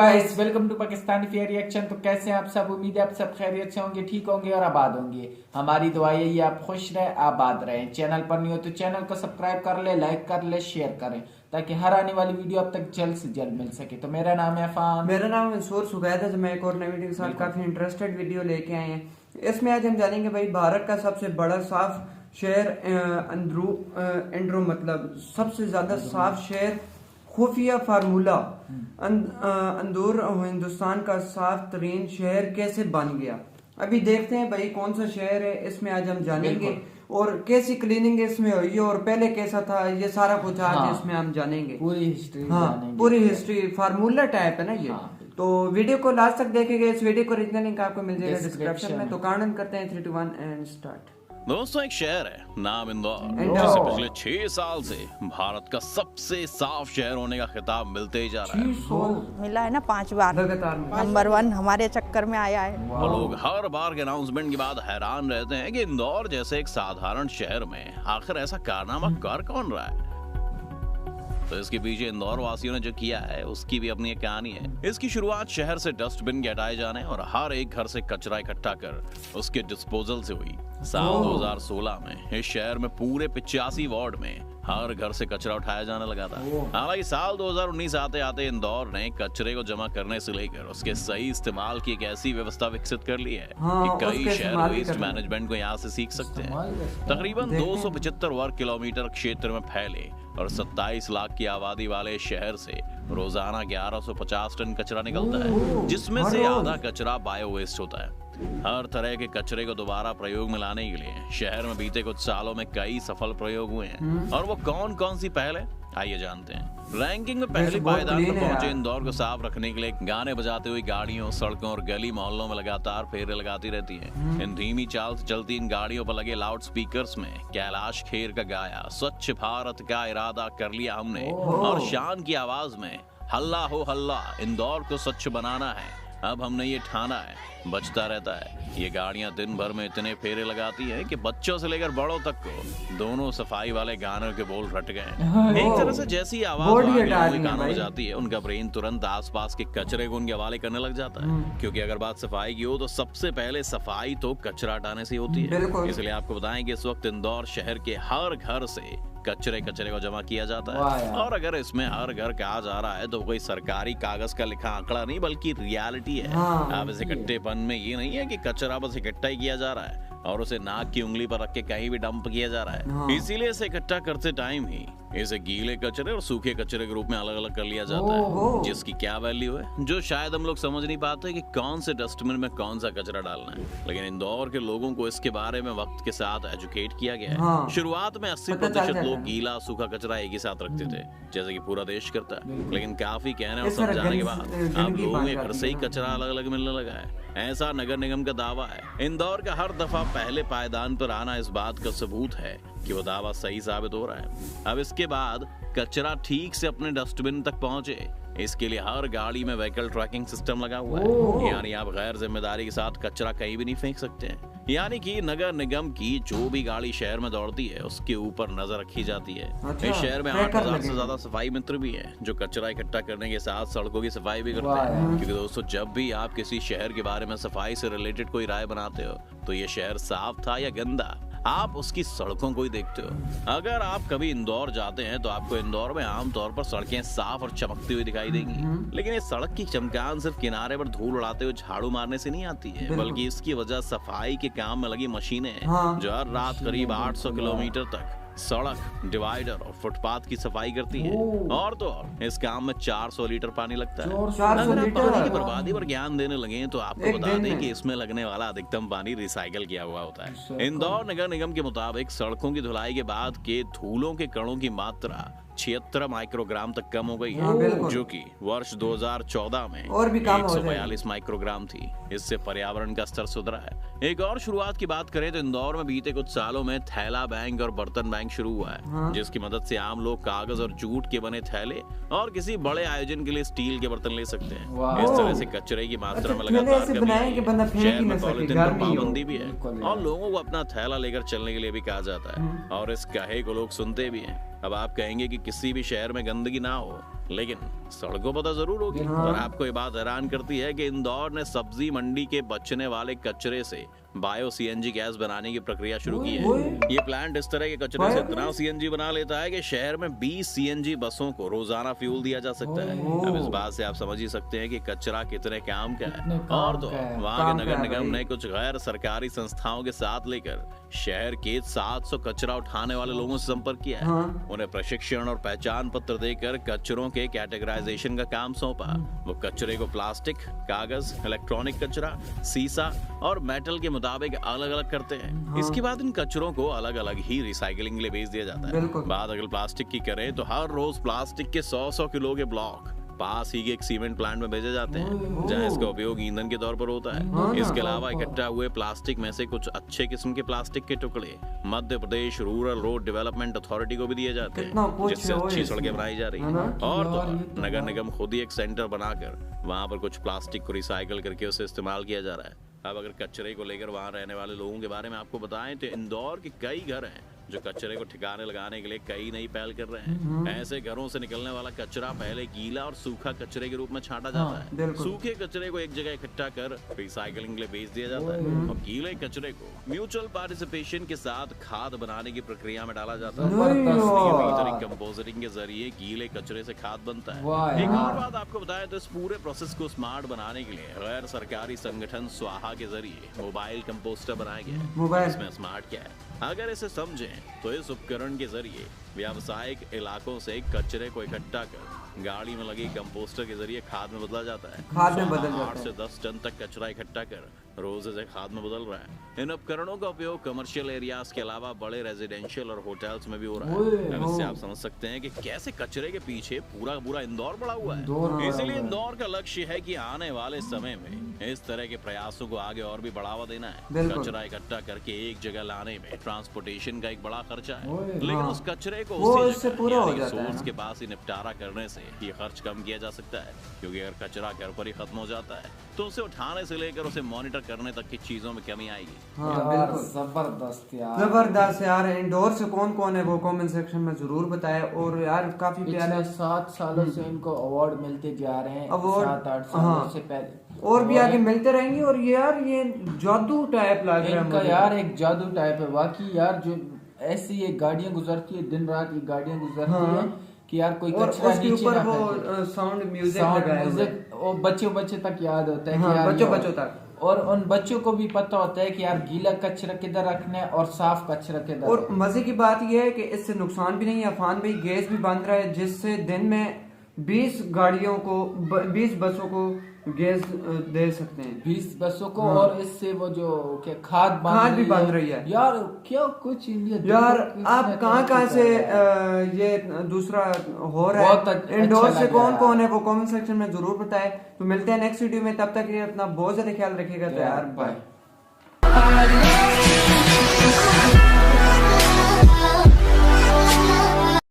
Guys, welcome to Pakistani fair reaction. तो कैसे हैं आप सब? उम्मीद है आप सब खैरियत से होंगे, ठीक होंगे और आबाद होंगे। हमारी दुआ यही है आप खुश रहे, आबाद रहें। चैनल पर नहीं हो तो चैनल को सब्सक्राइब कर ले, लाइक कर ले, शेयर करें ताकि हर आने वाली वीडियो अब तक जल्द से जल्द मिल सके। तो मेरा नाम है अफान। मेरा नाम मंसूर सुगैद है। मैं एक और नई वीडियो के साथ काफी इंटरेस्टेड वीडियो लेके आए हैं। इसमें आज हम जानेंगे भाई भारत का सबसे बड़ा साफ शहर एंड्रो मतलब सबसे ज्यादा साफ शहर खुफिया फार्मूला अंदूर हिंदुस्तान का साफ तरीन शहर कैसे बन गया। अभी देखते हैं भाई कौन सा शहर है, इसमें आज हम जानेंगे और कैसी क्लीनिंग इसमें हुई है और पहले कैसा था, ये सारा कुछ आज इसमें हम जानेंगे। पूरी हिस्ट्री पूरी हिस्ट्री फार्मूला टाइप है ना ये। तो वीडियो को लास्ट तक देखेंगे। इस वीडियो को ओरिजिनल लिंक आपको मिल जाएगा डिस्क्रिप्शन में। तो काउंट करते हैं 3 2 1 एंड स्टार्ट। दोस्तों, एक शहर है नाम इंदौर, जिसे पिछले 6 साल से भारत का सबसे साफ शहर होने का खिताब मिलते ही जा रहा है। मिला है ना 5 बार नंबर 1 हमारे चक्कर में आया है। लोग हर बार के अनाउंसमेंट के बाद हैरान रहते हैं कि इंदौर जैसे एक साधारण शहर में आखिर ऐसा कारनामा कर कौन रहा है। तो इसके पीछे इंदौर वासियों ने जो किया है उसकी भी अपनी एक कहानी है। इसकी शुरुआत शहर से डस्टबिन के हटाए जाने और हर एक घर से कचरा इकट्ठा कर उसके डिस्पोजल से हुई। साल 2016 में इस शहर में पूरे 85 वार्ड में हर घर से कचरा उठाया जाने लगा था। हालांकि साल 2019 आते आते इंदौर ने कचरे को जमा करने से लेकर उसके सही इस्तेमाल की एक ऐसी व्यवस्था विकसित कर ली है कि कई शहर वेस्ट मैनेजमेंट को यहाँ से सीख सकते हैं। तकरीबन 275 वर्ग किलोमीटर क्षेत्र में फैले और 27 लाख की आबादी वाले शहर से रोजाना 1150 टन कचरा निकलता है, जिसमें से आधा कचरा बायो वेस्ट होता है। हर तरह के कचरे को दोबारा प्रयोग में लाने के लिए शहर में बीते कुछ सालों में कई सफल प्रयोग हुए हैं। और वो कौन कौन सी पहल है, आइए जानते हैं। रैंकिंग में पहले पायदान पर पहुंचे इंदौर को साफ रखने के लिए गाने बजाते हुए गाड़ियों, सड़कों और गली मोहल्लों में लगातार फेरे लगाती रहती है। इन धीमी चाल से चलती इन गाड़ियों पर लगे लाउड स्पीकर्स में कैलाश खेर का गाया स्वच्छ भारत का इरादा कर लिया हमने, और शान की आवाज में हल्ला हो हल्ला, इंदौर को स्वच्छ बनाना है, अब हमने ये ठाना है, बचता रहता है। ये गाड़ियां दिन भर में इतने फेरे लगाती हैं कि बच्चों से लेकर बड़ों तक को दोनों सफाई वाले गानों के बोल रट गए। एक तरह से जैसी आवाज गानों में जाती है, उनका ब्रेन तुरंत आसपास के कचरे को उनके हवाले करने लग जाता है। क्योंकि अगर बात सफाई की हो तो सबसे पहले सफाई तो कचरा हटाने से होती है। इसलिए आपको बताएं कि इस वक्त इंदौर शहर के हर घर से कचरे को जमा किया जाता है। और अगर इसमें हर घर कहा जा रहा है तो कोई सरकारी कागज का लिखा आंकड़ा नहीं, बल्कि रियलिटी है। अब इस इकट्ठेपन में ये नहीं है कि कचरा बस इकट्ठा ही किया जा रहा है और उसे नाक की उंगली पर रख के कहीं भी डंप किया जा रहा है। इसीलिए इसे इकट्ठा करते टाइम ही इसे गीले कचरे और सूखे कचरे के रूप में अलग अलग कर लिया जाता है, जिसकी क्या वैल्यू है जो शायद हम लोग समझ नहीं पाते कि कौन से डस्टबिन में कौन सा कचरा डालना है। लेकिन इंदौर के लोगों को इसके बारे में वक्त के साथ एजुकेट किया गया है। शुरुआत में 80% लोग गीला सूखा कचरा एक ही साथ रखते थे, जैसे कि पूरा देश करता है। लेकिन काफी कहने और समझाने के बाद अब लोगों के घर से ही कचरा अलग अलग मिलने लगा है, ऐसा नगर निगम का दावा है। इंदौर का हर दफा पहले पायदान पर आना इस बात का सबूत है कि वो दावा सही साबित हो रहा है। अब इसके बाद कचरा ठीक से अपने डस्टबिन तक पहुंचे, इसके लिए हर गाड़ी में व्हीकल ट्रैकिंग सिस्टम लगा हुआ है। यानी आप गैर जिम्मेदारी के साथ कचरा कहीं भी नहीं फेंक सकते हैं। यानी कि नगर निगम की जो भी गाड़ी शहर में दौड़ती है उसके ऊपर नजर रखी जाती है। इस शहर में 8000 से ज्यादा सफाई मित्र भी हैं जो कचरा इकट्ठा करने के साथ सड़कों की सफाई भी करते हैं। क्योंकि दोस्तों, जब भी आप किसी शहर के बारे में सफाई से रिलेटेड कोई राय बनाते हो तो ये शहर साफ था या गंदा, आप उसकी सड़कों को ही देखते हो। अगर आप कभी इंदौर जाते हैं तो आपको इंदौर में आमतौर पर सड़कें साफ और चमकती हुई दिखाई देंगी। लेकिन इस सड़क की चमकान सिर्फ किनारे पर धूल उड़ाते हुए झाड़ू मारने से नहीं आती है, बल्कि इसकी वजह सफाई के काम में लगी मशीनें हैं जो हर रात करीब 800 किलोमीटर तक सड़क, डिवाइडर और फुटपाथ की सफाई करती है। और तो और इस काम में 400 लीटर पानी लगता है। अगर आप पानी की बर्बादी पर ज्ञान देने लगे तो आपको बता दें कि इसमें लगने वाला अधिकतम पानी रिसाइकल किया हुआ होता है। इंदौर नगर निगम के मुताबिक सड़कों की धुलाई के बाद के धूलों के कणों की मात्रा 76 माइक्रोग्राम तक कम हो गई है, जो कि वर्ष 2014 में और भी 142 माइक्रोग्राम थी। इससे पर्यावरण का स्तर सुधरा है। एक और शुरुआत की बात करें तो इंदौर में बीते कुछ सालों में थैला बैंक और बर्तन बैंक शुरू हुआ है, जिसकी मदद से आम लोग कागज और जूट के बने थैले और किसी बड़े आयोजन के लिए स्टील के बर्तन ले सकते हैं। इस तरह से कचरे की मात्रा में लगातार कमी आई है। शहर में पॉलिथीन पर पाबंदी भी है और लोगों को अपना थैला लेकर चलने के लिए भी कहा जाता है, और इस कहे को लोग सुनते भी हैं। अब आप कहेंगे कि किसी भी शहर में गंदगी ना हो लेकिन सड़कों पर तो जरूर होगी। और आपको ये बात हैरान करती है कि इंदौर ने सब्जी मंडी के बचने वाले कचरे से बायो सीएनजी गैस बनाने की प्रक्रिया शुरू की है। ये प्लांट इस तरह के कचरे से इतना सीएनजी बना लेता है कि शहर में 20 सीएनजी बसों को रोजाना फ्यूल दिया जा सकता है। अब इस बात से आप समझ ही सकते हैं कि कचरा कितने काम का है। और तो वहाँ के नगर निगम ने कुछ गैर सरकारी संस्थाओं के साथ लेकर शहर के 700 कचरा उठाने वाले लोगों से संपर्क किया है। उन्हें प्रशिक्षण और पहचान पत्र देकर कचरों के कैटेगराइजेशन का काम सौंपा। वो कचरे को प्लास्टिक, कागज, इलेक्ट्रॉनिक कचरा, सीसा और मेटल के मुताबिक अलग अलग करते हैं। इसके बाद इन कचरों को अलग अलग ही रिसाइकलिंग के लिए भेज दिया जाता है। बात अगर प्लास्टिक की करें तो हर रोज प्लास्टिक के 100 किलो के ब्लॉक पास ही के एक सीमेंट प्लांट में भेजे जाते हैं, जहां इसका उपयोग ईंधन के तौर पर होता है। इसके अलावा इकट्ठा हुए प्लास्टिक में से कुछ अच्छे किस्म के प्लास्टिक के टुकड़े Madhya Pradesh rural road development authority को भी दिए जाते हैं, जिससे अच्छी सड़कें बनाई जा रही हैं। और तो नगर निगम खुद ही एक सेंटर बनाकर वहां पर कुछ प्लास्टिक को रिसाइकल करके उसे इस्तेमाल किया जा रहा है। अब अगर कचरे को लेकर वहां रहने वाले लोगों के बारे में आपको बताएं तो इंदौर के कई घर हैं जो कचरे को ठिकाने लगाने के लिए कई नई पहल कर रहे हैं। ऐसे घरों से निकलने वाला कचरा पहले गीला और सूखा कचरे के रूप में छांटा जाता है। सूखे कचरे को एक जगह इकट्ठा कर रिसाइकलिंग के लिए भेज दिया जाता है और गीले कचरे को म्यूचुअल पार्टिसिपेशन के साथ खाद बनाने की प्रक्रिया में डाला जाता है। कंपोजिटिंग के जरिए गीले कचरे से खाद बनता है। एक और बात आपको बताया तो इस पूरे प्रोसेस को स्मार्ट बनाने के लिए गैर सरकारी संगठन स्वाहा के जरिए मोबाइल कंपोस्टर बनाया गया है। इसमें स्मार्ट क्या है, अगर इसे समझें तो इस उपकरण के जरिए व्यावसायिक इलाकों से कचरे को इकट्ठा कर गाड़ी में लगे कंपोस्टर के जरिए खाद में बदला जाता है। खाद में बदल जाता है। 8 से 10 टन तक कचरा इकट्ठा कर रोज इसे खाद में बदल रहा है। इन उपकरणों का उपयोग कमर्शियल एरियाज के अलावा बड़े रेजिडेंशियल और होटल्स में भी हो रहा है। अब इससे आप समझ सकते हैं कि कैसे कचरे के पीछे पूरा पूरा इंदौर पड़ा हुआ है। इसीलिए इंदौर का लक्ष्य है कि आने वाले समय में इस तरह के प्रयासों को आगे और भी बढ़ावा देना है। कचरा इकट्ठा करके एक जगह लाने में ट्रांसपोर्टेशन का एक बड़ा खर्चा है, लेकिन उस कचरे को उसी जगह सोर्स के पास ही निपटारा करने से ये खर्च कम किया जा सकता है। क्योंकि अगर कचरा घर पर ही खत्म हो जाता है तो उसे उठाने से लेकर उसे मॉनिटर करने तक की चीजों में कमी आएगी। जबरदस्त यार। इंदौर से कौन कौन है वो कमेंट सेक्शन में जरूर बताएं। और यार काफी प्यारा 7 सालों से इनको अवार्ड मिलते जा रहे हैं। अवार्ड 7-8 सालों से पहले और भी आगे मिलते रहेंगे। और यार ये जादू टाइप लग रहा है इनका यार, एक जादू टाइप है वाकई यार। जो ऐसी ये गाड़ियां गुजरती है दिन रात, ये गाड़ियां गुजरती है कि यार कोई कचरा नीचे ना वो साउंड म्यूजिक लगाया हुआ है। वो बच्चे तक याद होता है कि यार बच्चों तक। और उन बच्चों को भी पता होता है कि यार गीला कचरा किधर रखना है और साफ कचरा किधर। और मजे की बात यह है कि इससे नुकसान भी नहीं है। अफान भाई गैस भी बन रहा है, जिससे दिन में 20 गाड़ियों को 20 बसों को गैस दे सकते हैं। 20 बसों को। और इससे वो जो क्या खाद भी बन रही है यार। क्या कुछ इंडिया यार। आप कहाँ से ये दूसरा हो रहा है इंदौर से कौन कौन है वो कमेंट सेक्शन में जरूर बताएं। तो मिलते हैं नेक्स्ट वीडियो में, तब तक ये अपना बहुत ज्यादा ख्याल रखिएगा। तो यार बाय।